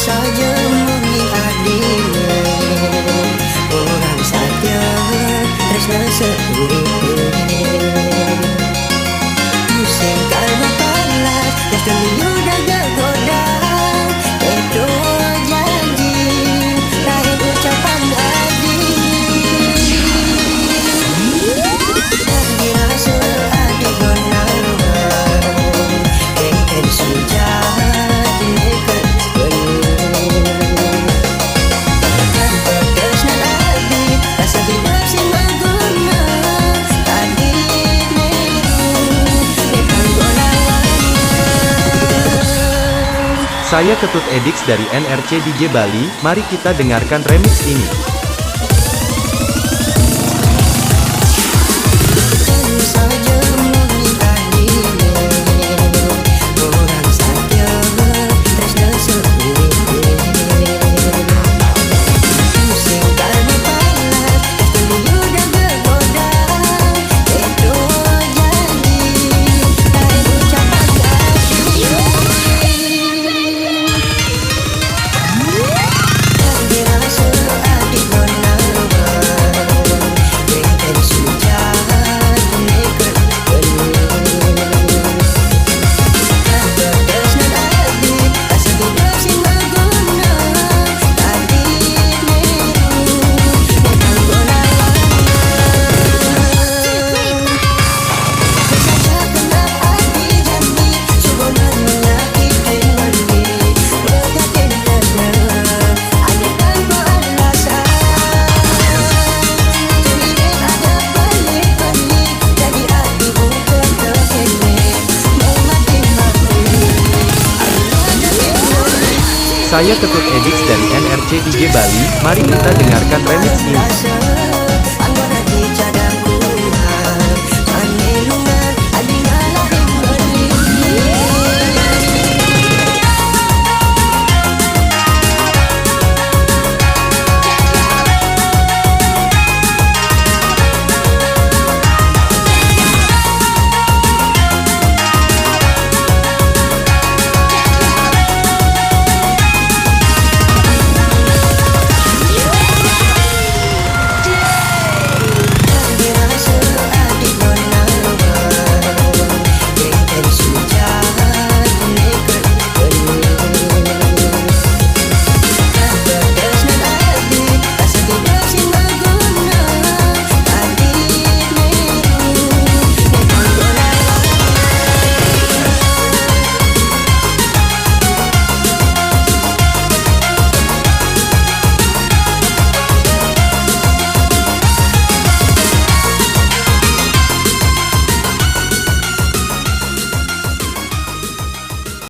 Saja menghadiri orang saja tresna seureupeun pusing kalna panas geus teu daga goda itu janji lain ucapan adi dirasa adi gonangan kengken sujahat dinekeun Saya Ketut Edix dari NRC DJ Bali, mari kita dengarkan remix ini. Saya Ketut Edix dari NRC DJ Bali, mari kita dengarkan remix ini.